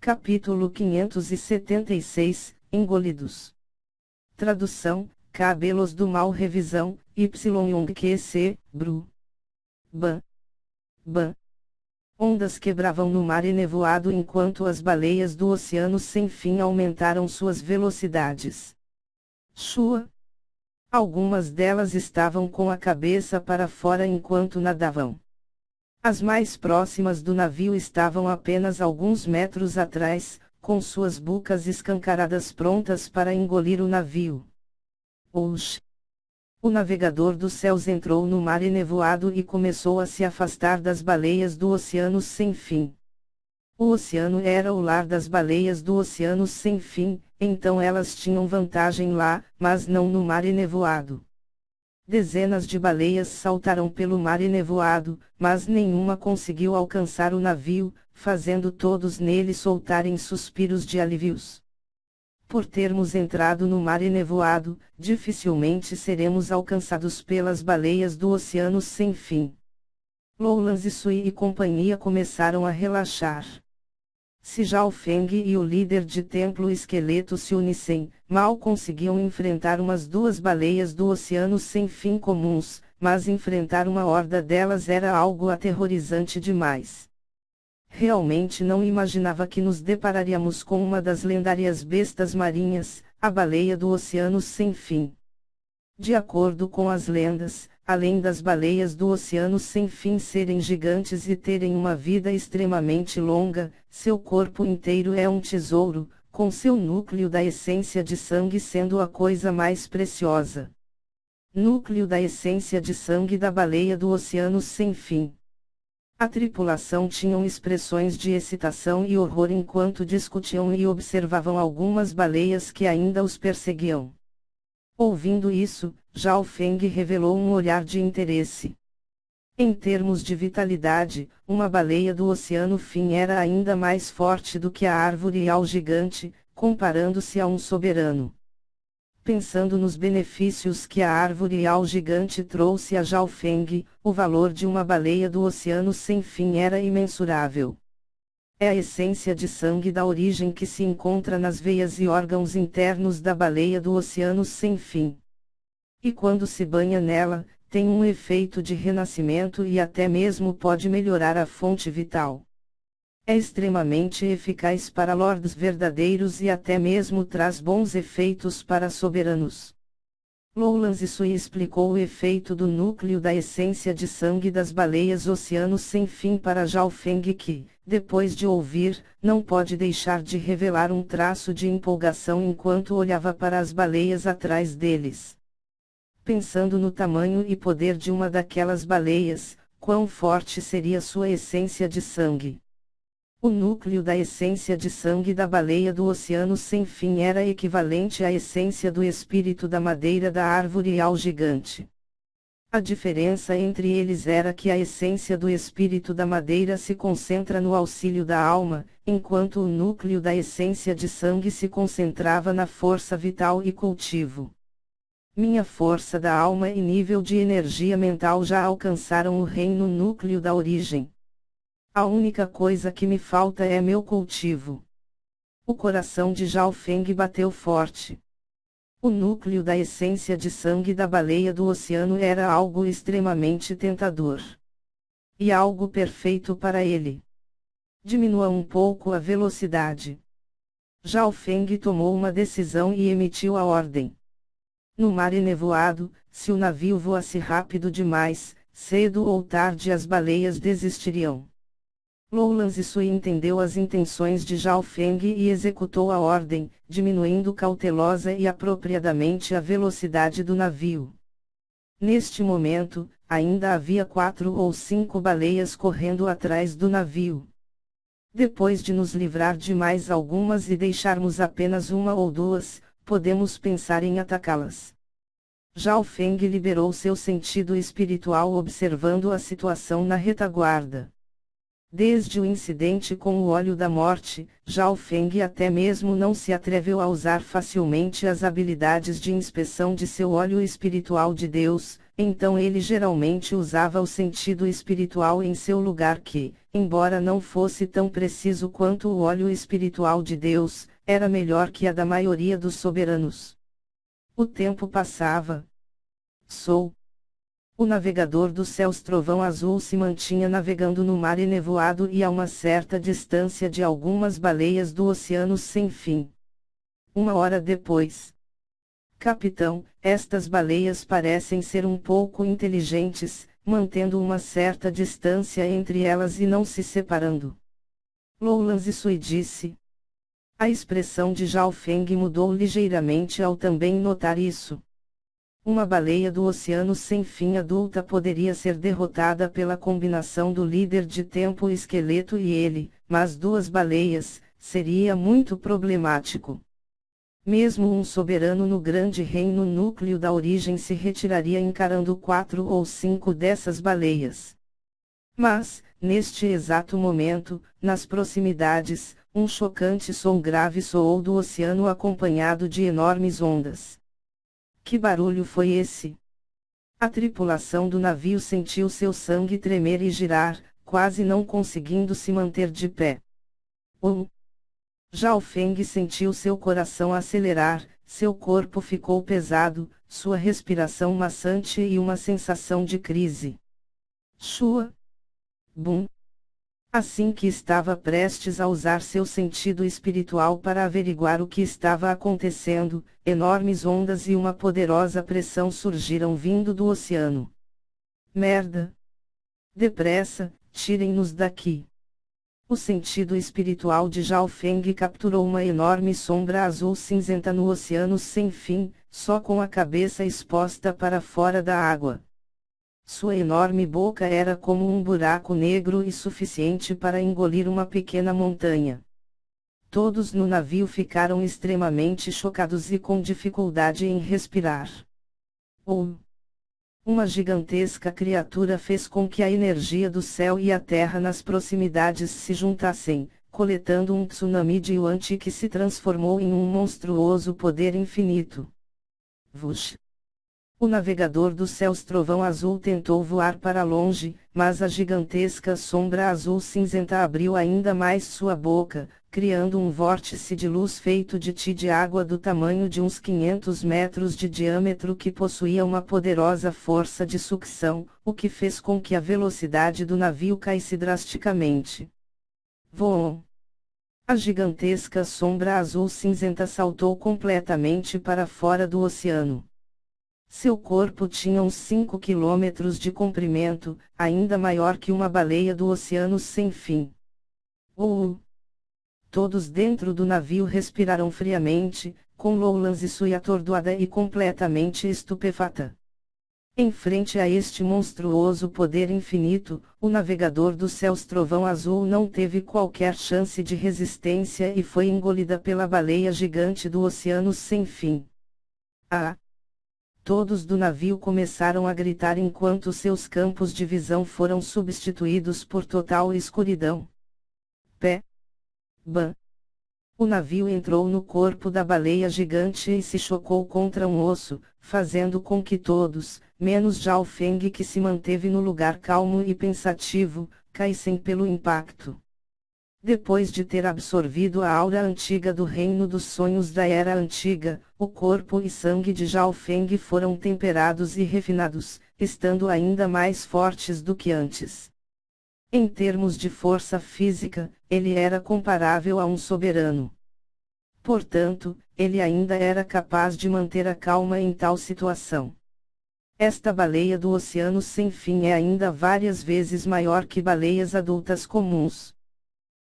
Capítulo 576, Engolidos. Tradução, Cabelos do Mal. Revisão, YONGQC, Bru. Ban. Ban. Ondas quebravam no mar enevoado enquanto as baleias do oceano sem fim aumentaram suas velocidades. Shua. Algumas delas estavam com a cabeça para fora enquanto nadavam. As mais próximas do navio estavam apenas alguns metros atrás, com suas bocas escancaradas prontas para engolir o navio. Osh! O navegador dos céus entrou no mar enevoado e começou a se afastar das baleias do oceano sem fim. O oceano era o lar das baleias do oceano sem fim, então elas tinham vantagem lá, mas não no mar enevoado. Dezenas de baleias saltaram pelo mar enevoado, mas nenhuma conseguiu alcançar o navio, fazendo todos nele soltarem suspiros de alívios. Por termos entrado no mar enevoado, dificilmente seremos alcançados pelas baleias do oceano sem fim. Lowlands e Sui e companhia começaram a relaxar. Se Zhao Feng e o líder de templo esqueleto se unissem, mal conseguiam enfrentar umas duas baleias do oceano sem fim comuns, mas enfrentar uma horda delas era algo aterrorizante demais. Realmente não imaginava que nos depararíamos com uma das lendárias bestas marinhas, a baleia do oceano sem fim. De acordo com as lendas, além das baleias do oceano sem fim serem gigantes e terem uma vida extremamente longa, seu corpo inteiro é um tesouro, com seu núcleo da essência de sangue sendo a coisa mais preciosa. Núcleo da essência de sangue da baleia do oceano sem fim. A tripulação tinham expressões de excitação e horror enquanto discutiam e observavam algumas baleias que ainda os perseguiam. Ouvindo isso, Zhao Feng revelou um olhar de interesse. Em termos de vitalidade, uma baleia do oceano fim era ainda mais forte do que a árvore ao gigante, comparando-se a um soberano. Pensando nos benefícios que a árvore ao gigante trouxe a Zhao Feng, o valor de uma baleia do oceano sem fim era imensurável. É a essência de sangue da origem que se encontra nas veias e órgãos internos da baleia do oceano sem fim. E quando se banha nela, tem um efeito de renascimento e até mesmo pode melhorar a fonte vital. É extremamente eficaz para lords verdadeiros e até mesmo traz bons efeitos para soberanos. Lowlands e Sui explicou o efeito do núcleo da essência de sangue das baleias oceano sem fim para Zhao Feng que, depois de ouvir, não pode deixar de revelar um traço de empolgação enquanto olhava para as baleias atrás deles. Pensando no tamanho e poder de uma daquelas baleias, quão forte seria sua essência de sangue. O núcleo da essência de sangue da baleia do oceano sem fim era equivalente à essência do espírito da madeira da árvore ao gigante. A diferença entre eles era que a essência do espírito da madeira se concentra no auxílio da alma, enquanto o núcleo da essência de sangue se concentrava na força vital e cultivo. Minha força da alma e nível de energia mental já alcançaram o reino núcleo da origem. A única coisa que me falta é meu cultivo. O coração de Zhao Feng bateu forte. O núcleo da essência de sangue da baleia do oceano era algo extremamente tentador. E algo perfeito para ele. Diminua um pouco a velocidade. Zhao Feng tomou uma decisão e emitiu a ordem. No mar enevoado, se o navio voasse rápido demais, cedo ou tarde as baleias desistiriam. Lowlands e Sui entendeu as intenções de Zhao Feng e executou a ordem, diminuindo cautelosa e apropriadamente a velocidade do navio. Neste momento, ainda havia 4 ou 5 baleias correndo atrás do navio. Depois de nos livrar de mais algumas e deixarmos apenas uma ou duas, podemos pensar em atacá-las. Zhao Feng liberou seu sentido espiritual observando a situação na retaguarda. Desde o incidente com o óleo da morte, Zhao Feng até mesmo não se atreveu a usar facilmente as habilidades de inspeção de seu óleo espiritual de Deus, então ele geralmente usava o sentido espiritual em seu lugar que, embora não fosse tão preciso quanto o olho espiritual de Deus, era melhor que a da maioria dos soberanos. O tempo passava. O navegador dos céus Trovão Azul se mantinha navegando no mar enevoado e a uma certa distância de algumas baleias do oceano sem fim. 1 hora depois. Capitão, estas baleias parecem ser um pouco inteligentes, mantendo uma certa distância entre elas e não se separando. Lowlands Isui disse. A expressão de Zhao Feng mudou ligeiramente ao também notar isso. Uma baleia do oceano sem fim adulta poderia ser derrotada pela combinação do líder de tempo esqueleto e ele, mas duas baleias, seria muito problemático. Mesmo um soberano no grande reino núcleo da origem se retiraria encarando 4 ou 5 dessas baleias. Mas, neste exato momento, nas proximidades, um chocante som grave soou do oceano acompanhado de enormes ondas. Que barulho foi esse? A tripulação do navio sentiu seu sangue tremer e girar, quase não conseguindo se manter de pé. Zhao Feng sentiu seu coração acelerar, seu corpo ficou pesado, sua respiração maçante e uma sensação de crise. Shua. Bum. Assim que estava prestes a usar seu sentido espiritual para averiguar o que estava acontecendo, enormes ondas e uma poderosa pressão surgiram vindo do oceano. Merda! Depressa, tirem-nos daqui! O sentido espiritual de Zhao Feng capturou uma enorme sombra azul cinzenta no oceano sem fim, só com a cabeça exposta para fora da água. Sua enorme boca era como um buraco negro e suficiente para engolir uma pequena montanha. Todos no navio ficaram extremamente chocados e com dificuldade em respirar. Uma gigantesca criatura fez com que a energia do céu e a terra nas proximidades se juntassem, coletando um tsunami de Yuan-Ti que se transformou em um monstruoso poder infinito. Vush! O navegador dos céus Trovão Azul tentou voar para longe, mas a gigantesca sombra azul cinzenta abriu ainda mais sua boca, criando um vórtice de luz feito de ti de água do tamanho de uns 500 metros de diâmetro que possuía uma poderosa força de sucção, o que fez com que a velocidade do navio caísse drasticamente. Voou! A gigantesca sombra azul cinzenta saltou completamente para fora do oceano. Seu corpo tinha uns 5 quilômetros de comprimento, ainda maior que uma baleia do oceano sem fim. Todos dentro do navio respiraram friamente, com Lowlands Isui atordoada e completamente estupefata. Em frente a este monstruoso poder infinito, o navegador dos céus Trovão Azul não teve qualquer chance de resistência e foi engolida pela baleia gigante do oceano sem fim. Todos do navio começaram a gritar enquanto seus campos de visão foram substituídos por total escuridão. Bam! O navio entrou no corpo da baleia gigante e se chocou contra um osso, fazendo com que todos, menos Zhao Feng que se manteve no lugar calmo e pensativo, caíssem pelo impacto. Depois de ter absorvido a aura antiga do reino dos sonhos da Era Antiga, o corpo e sangue de Zhao Feng foram temperados e refinados, estando ainda mais fortes do que antes. Em termos de força física, ele era comparável a um soberano. Portanto, ele ainda era capaz de manter a calma em tal situação. Esta baleia do oceano sem fim é ainda várias vezes maior que baleias adultas comuns.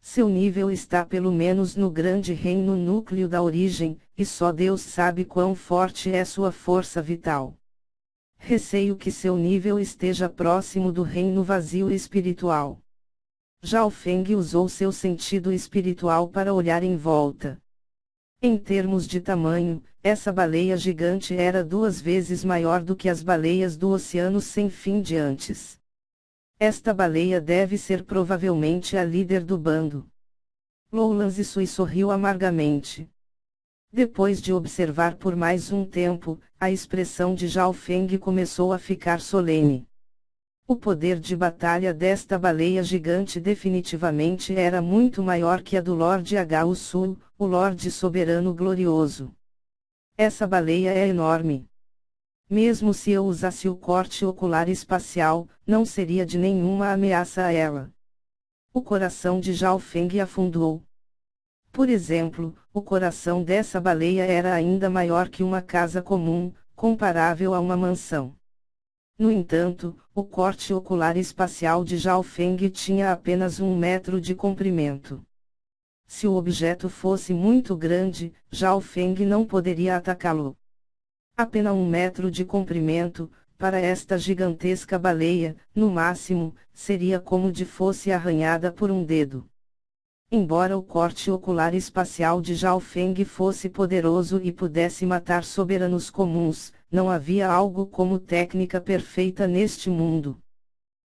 Seu nível está pelo menos no grande reino núcleo da origem, e só Deus sabe quão forte é sua força vital. Receio que seu nível esteja próximo do reino vazio espiritual. Zhao Feng usou seu sentido espiritual para olhar em volta. Em termos de tamanho, essa baleia gigante era 2 vezes maior do que as baleias do oceano sem fim de antes. Esta baleia deve ser provavelmente a líder do bando. Lowlands Isui sorriu amargamente. Depois de observar por mais um tempo, a expressão de Zhao Feng começou a ficar solene. O poder de batalha desta baleia gigante definitivamente era muito maior que a do Lorde H. Sul, o Lorde Soberano Glorioso. Essa baleia é enorme. Mesmo se eu usasse o corte ocular espacial, não seria de nenhuma ameaça a ela. O coração de Zhao Feng afundou. Por exemplo, o coração dessa baleia era ainda maior que uma casa comum, comparável a uma mansão. No entanto, o corte ocular espacial de Zhao Feng tinha apenas 1 metro de comprimento. Se o objeto fosse muito grande, Zhao Feng não poderia atacá-lo. Apenas 1 metro de comprimento, para esta gigantesca baleia, no máximo, seria como de fosse arranhada por um dedo. Embora o corte ocular espacial de Zhao Feng fosse poderoso e pudesse matar soberanos comuns, não havia algo como técnica perfeita neste mundo.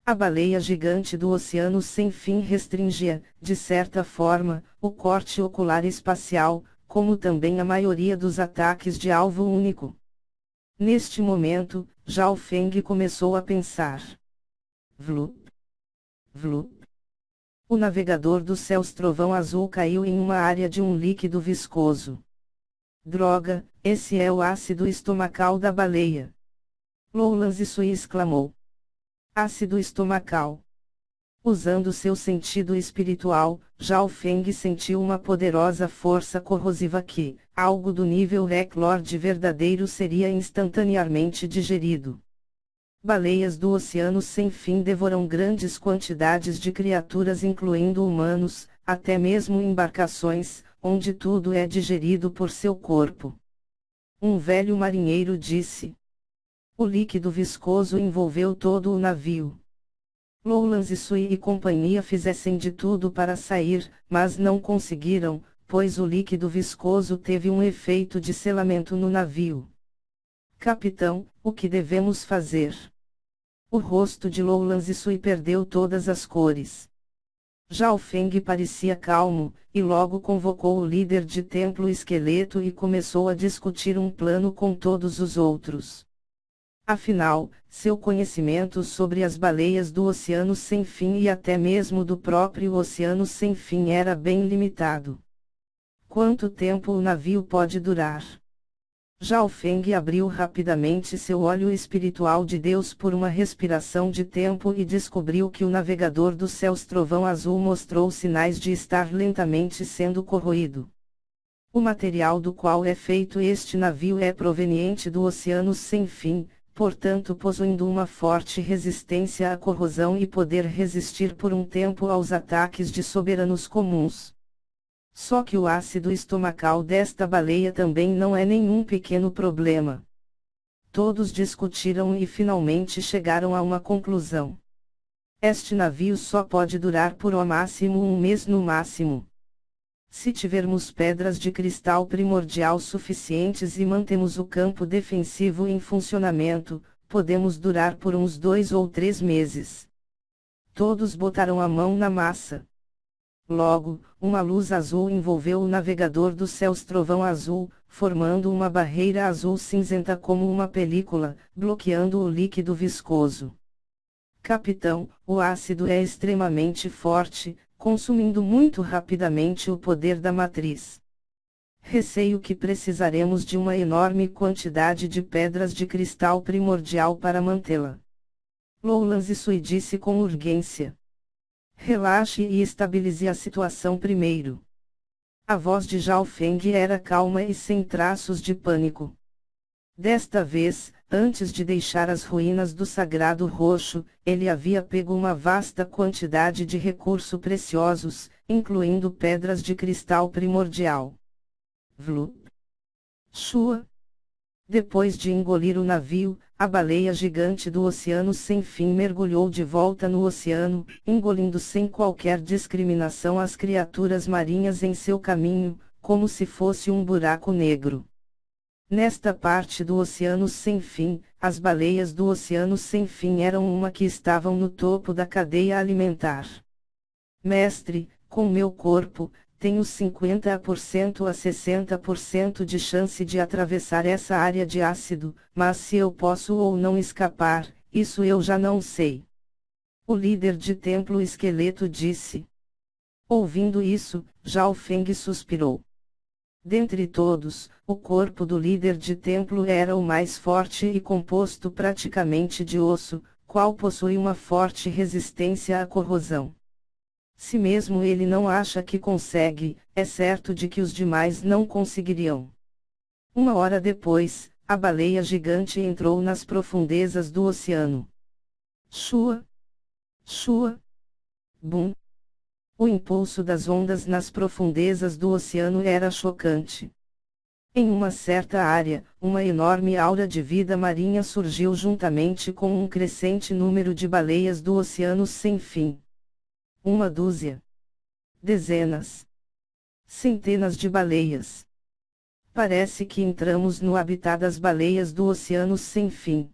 A baleia gigante do oceano sem fim restringia, de certa forma, o corte ocular espacial, como também a maioria dos ataques de alvo único. Neste momento, Zhao Feng começou a pensar. Vlup. Vlup. O navegador dos céus trovão azul caiu em uma área de um líquido viscoso. Droga, esse é o ácido estomacal da baleia. Lowlands Sui exclamou. Ácido estomacal. Usando seu sentido espiritual, Zhao Feng sentiu uma poderosa força corrosiva que, algo do nível Lord verdadeiro, seria instantaneamente digerido. Baleias do oceano sem fim devoram grandes quantidades de criaturas incluindo humanos, até mesmo embarcações, onde tudo é digerido por seu corpo. Um velho marinheiro disse. O líquido viscoso envolveu todo o navio. Lowlands Sui e companhia fizessem de tudo para sair, mas não conseguiram, pois o líquido viscoso teve um efeito de selamento no navio. Capitão, o que devemos fazer? O rosto de Lowlands Sui perdeu todas as cores. Zhao Feng parecia calmo, e logo convocou o líder de templo esqueleto e começou a discutir um plano com todos os outros. Afinal, seu conhecimento sobre as baleias do oceano sem fim e até mesmo do próprio oceano sem fim era bem limitado. Quanto tempo o navio pode durar? Zhao Feng abriu rapidamente seu olho espiritual de Deus por uma respiração de tempo e descobriu que o navegador dos céus trovão azul mostrou sinais de estar lentamente sendo corroído. O material do qual é feito este navio é proveniente do oceano sem fim, portanto possuindo uma forte resistência à corrosão e poder resistir por um tempo aos ataques de soberanos comuns. Só que o ácido estomacal desta baleia também não é nenhum pequeno problema. Todos discutiram e finalmente chegaram a uma conclusão. Este navio só pode durar por ao máximo 1 mês no máximo. Se tivermos pedras de cristal primordial suficientes e mantemos o campo defensivo em funcionamento, podemos durar por uns 2 ou 3 meses. Todos botaram a mão na massa. Logo, uma luz azul envolveu o navegador dos céus trovão azul, formando uma barreira azul cinzenta como uma película, bloqueando o líquido viscoso. Capitão, o ácido é extremamente forte, consumindo muito rapidamente o poder da matriz. Receio que precisaremos de uma enorme quantidade de pedras de cristal primordial para mantê-la. Lowlands Sui disse com urgência. Relaxe e estabilize a situação primeiro. A voz de Zhao Feng era calma e sem traços de pânico. Desta vez, antes de deixar as ruínas do Sagrado Roxo, ele havia pego uma vasta quantidade de recursos preciosos, incluindo pedras de cristal primordial. Vlup. Shua. Depois de engolir o navio, a baleia gigante do oceano sem fim mergulhou de volta no oceano, engolindo sem qualquer discriminação as criaturas marinhas em seu caminho, como se fosse um buraco negro. Nesta parte do oceano sem fim, as baleias do oceano sem fim eram uma que estavam no topo da cadeia alimentar. Mestre, com meu corpo, tenho 50% a 60% de chance de atravessar essa área de ácido, mas se eu posso ou não escapar, isso eu já não sei. O líder de templo esqueleto disse. Ouvindo isso, Zhao Feng suspirou. Dentre todos, o corpo do líder de templo era o mais forte e composto praticamente de osso, qual possui uma forte resistência à corrosão. Se mesmo ele não acha que consegue, é certo de que os demais não conseguiriam. Uma hora depois, a baleia gigante entrou nas profundezas do oceano. Shua! Shua! Bum! O impulso das ondas nas profundezas do oceano era chocante. Em uma certa área, uma enorme aura de vida marinha surgiu juntamente com um crescente número de baleias do oceano sem fim. Uma dúzia. Dezenas. Centenas de baleias. Parece que entramos no habitat das baleias do oceano sem fim.